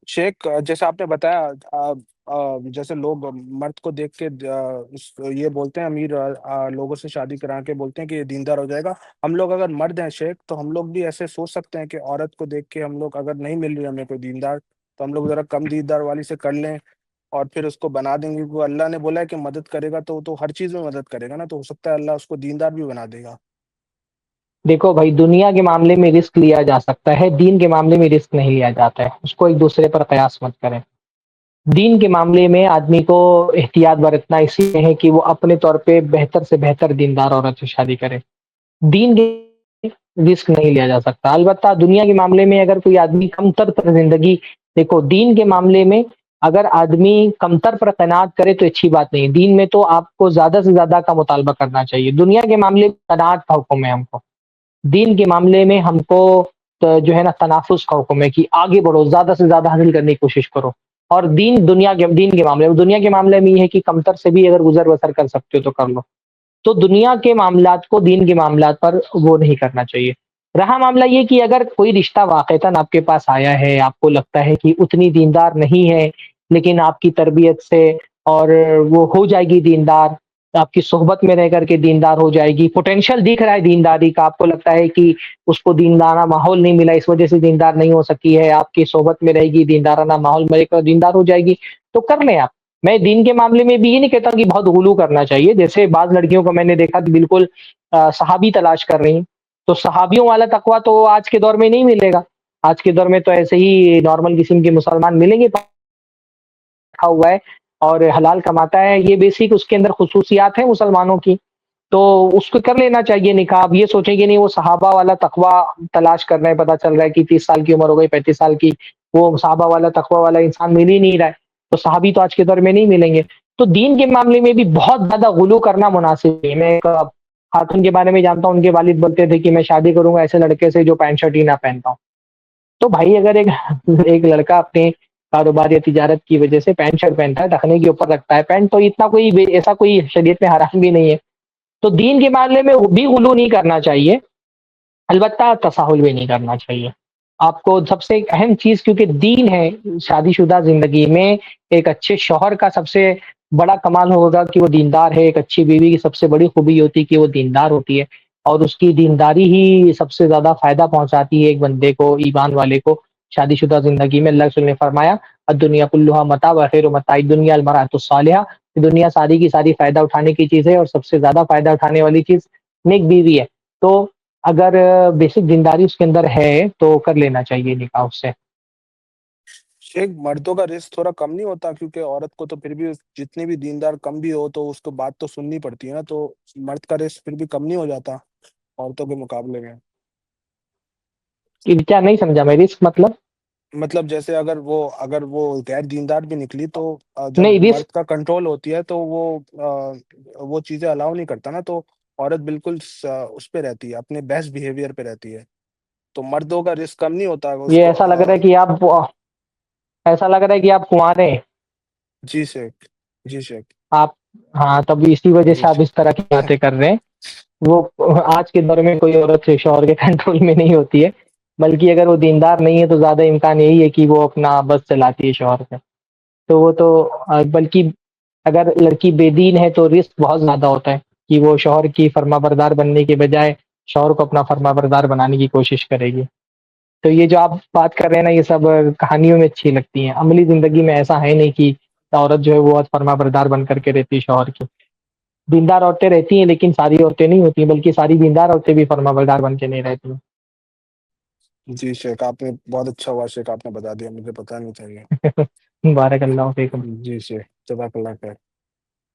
شیخ جیسے آپ نے بتایا، جیسے لوگ مرد کو دیکھ کے یہ بولتے ہیں، امیر لوگوں سے شادی کرا کے بولتے ہیں کہ یہ دیندار ہو جائے گا۔ ہم لوگ اگر مرد ہیں شیخ، تو ہم لوگ بھی ایسے سوچ سکتے ہیں کہ عورت کو دیکھ کے ہم لوگ اگر نہیں مل رہی ہمیں کوئی دیندار، تو ہم لوگ ذرا کم دیندار والی سے کر لیں اور پھر اس کو بنا دیں گے، کیونکہ اللہ نے بولا ہے کہ مدد کرے گا تو ہر چیز میں مدد کرے گا نا، تو ہو سکتا ہے اللہ اس کو دیندار بھی بنا دے گا۔ دیکھو بھائی، دنیا کے معاملے میں رسک لیا جا سکتا ہے، دین کے معاملے میں رسک نہیں لیا جاتا ہے، اس کو ایک دوسرے پر قیاس مت کریں۔ دین کے معاملے میں آدمی کو احتیاط برتنا اس لیے ہے کہ وہ اپنے طور پہ بہتر سے بہتر دیندار عورت سے شادی کرے۔ دین کے رسک نہیں لیا جا سکتا۔ البتہ دنیا کے معاملے میں اگر کوئی آدمی کم تر پر زندگی، دیکھو دین کے معاملے میں اگر آدمی کمتر پر قناعت کرے تو اچھی بات نہیں، دین میں تو آپ کو زیادہ سے زیادہ کا مطالبہ کرنا چاہیے۔ دنیا کے معاملے میں قناعت کا حکم ہے ہم کو، دین کے معاملے میں ہم کو جو ہے نا تنافس کا حکم ہے کہ آگے بڑھو، زیادہ سے زیادہ حاصل کرنے کی کوشش کرو۔ اور دین کے معاملے میں، دنیا کے معاملے میں یہ ہے کہ کمتر سے بھی اگر گزر بسر کر سکتے ہو تو کر لو۔ تو دنیا کے معاملات کو دین کے معاملات پر وہ نہیں کرنا چاہیے۔ رہا معاملہ یہ کہ اگر کوئی رشتہ واقعتاً آپ کے پاس آیا ہے، آپ کو لگتا ہے کہ اتنی دیندار نہیں ہے، لیکن آپ کی تربیت سے اور وہ ہو جائے گی دیندار، آپ کی صحبت میں رہ کر کے دیندار ہو جائے گی، پوٹینشیل دکھ رہا ہے دینداری کا، آپ کو لگتا ہے کہ اس کو دیندارانہ ماحول نہیں ملا، اس وجہ سے دیندار نہیں ہو سکی ہے، آپ کی صحبت میں رہے گی، دیندارانہ ماحول ملے کر دیندار ہو جائے گی، تو کر لیں آپ۔ میں دین کے معاملے میں بھی یہ نہیں کہتا کہ بہت غلو کرنا چاہیے، جیسے بعض لڑکیوں کو میں نے دیکھا کہ بالکل صحابی تلاش کر رہی ہیں، تو صحابیوں والا تقویٰ تو آج کے دور میں نہیں ملے گا۔ آج کے دور میں تو ایسے ہی نارمل قسم کے مسلمان ملیں گے، رکھا ہوا ہے اور حلال کماتا ہے، یہ بیسک اس کے اندر خصوصیات ہیں مسلمانوں کی، تو اس کو کر لینا چاہیے نکاح۔ اب یہ سوچیں گے نہیں وہ صحابہ والا تقویٰ تلاش کر رہے ہیں، پتہ چل رہا ہے کہ 30 سال کی عمر ہو گئی، 35 سال کی، وہ صحابہ والا تقویٰ والا انسان مل ہی نہیں رہا ہے، تو صحابی تو آج کے دور میں نہیں ملیں گے۔ تو دین کے معاملے میں بھی بہت زیادہ غلو کرنا مناسب نہیں ہے۔ میں ایک خاتون کے بارے میں جانتا ہوں، ان کے والد بولتے تھے کہ میں شادی کروں گا ایسے لڑکے سے جو پینٹ شرٹ ہی نہ پہنتا ہوں۔ تو بھائی اگر ایک لڑکا اپنے کاروبار یا تجارت کی وجہ سے پینٹ شرٹ پہنتا ہے، ٹخنے کے اوپر رکھتا ہے پینٹ، تو اتنا کوئی ایسا کوئی شریعت میں حرام بھی نہیں ہے۔ تو دین کے معاملے میں بھی غلو نہیں کرنا چاہیے، البتہ تساہل بھی نہیں کرنا چاہیے۔ آپ کو سب سے اہم چیز، کیونکہ دین ہے، شادی شدہ زندگی میں ایک اچھے شوہر کا سب سے بڑا کمال ہوگا کہ وہ دیندار ہے۔ ایک اچھی بیوی کی سب سے بڑی خوبی ہوتی ہے کہ وہ دیندار ہوتی ہے، اور اس کی دینداری ہی سب سے زیادہ فائدہ پہنچاتی ہے ایک بندے کو، ایمان والے کو شادی شدہ زندگی میں۔ اللہ رسول نے فرمایا الدنیا کلھا متاع وخیر متاع الدنیا المرأۃ الصالحہ، دنیا ساری کی ساری فائدہ اٹھانے کی چیز ہے، اور سب سے زیادہ فائدہ اٹھانے والی چیز نیک بیوی ہے۔ تو اگر بیسک دینداری اس کے اندر ہے تو کر لینا چاہیے نکاح اس سے۔ شیخ مردوں کا رزق تھوڑا کم نہیں ہوتا؟ کیونکہ عورت کو تو پھر بھی جتنی بھی دیندار کم بھی ہو تو اس کو بات تو سننی پڑتی ہے نا، تو مرد کا رزق پھر بھی کم نہیں ہو جاتا عورتوں کے مقابلے میں؟ کیا نہیں سمجھا میں، رسک مطلب؟ مطلب جیسے اگر وہ غیر دیندار بھی نکلی تو جب نہیں مرد کا کنٹرول ہوتی ہے تو وہ چیزیں الاؤ نہیں کرتا نا، تو عورت بالکل اس پہ رہتی ہے، اپنے بیسٹ بیہیویئر پہ رہتی ہے، تو مردوں کا رزق کم نہیں ہوتا اس یہ کو ایسا لگ رہا ہے کہ آپ کنوارے ہیں۔ جی شیخ، جی شیخ، آپ، ہاں، تب اسی وجہ جی سے آپ اس طرح کی شیخ۔ باتیں کر رہے ہیں۔ وہ آج کے دور میں کوئی عورت شوہر کے کنٹرول میں نہیں ہوتی ہے، بلکہ اگر وہ دیندار نہیں ہے تو زیادہ امکان یہی ہے کہ وہ اپنا بس چلاتی ہے شوہر سے۔ تو وہ تو بلکہ اگر لڑکی بے دین ہے تو رسک بہت زیادہ ہوتا ہے کہ وہ شوہر کی فرما بردار بننے کے بجائے شوہر کو اپنا فرما بردار بنانے کی کوشش کرے گی۔ تو یہ جو آپ بات کر رہے ہیں نا، یہ سب کہانیوں میں اچھی لگتی ہیں، عملی زندگی میں ایسا ہے نہیں کہ عورت جو ہے وہ فرما بردار بن کر کے رہتی ہے شوہر کی۔ دیندار عورتیں رہتی ہیں لیکن ساری عورتیں نہیں ہوتی، بلکہ ساری دیندار عورتیں بھی فرما بردار بن کے نہیں رہتی جی شیخ، آپ نے بہت اچھا ہوا شیخ، آپ نے بتا دیا، مجھے پتا نہیں چاہیے۔ ہیں۔ بارک اللہ فیکم۔ جی شیخ، جزاک اللہ خیر۔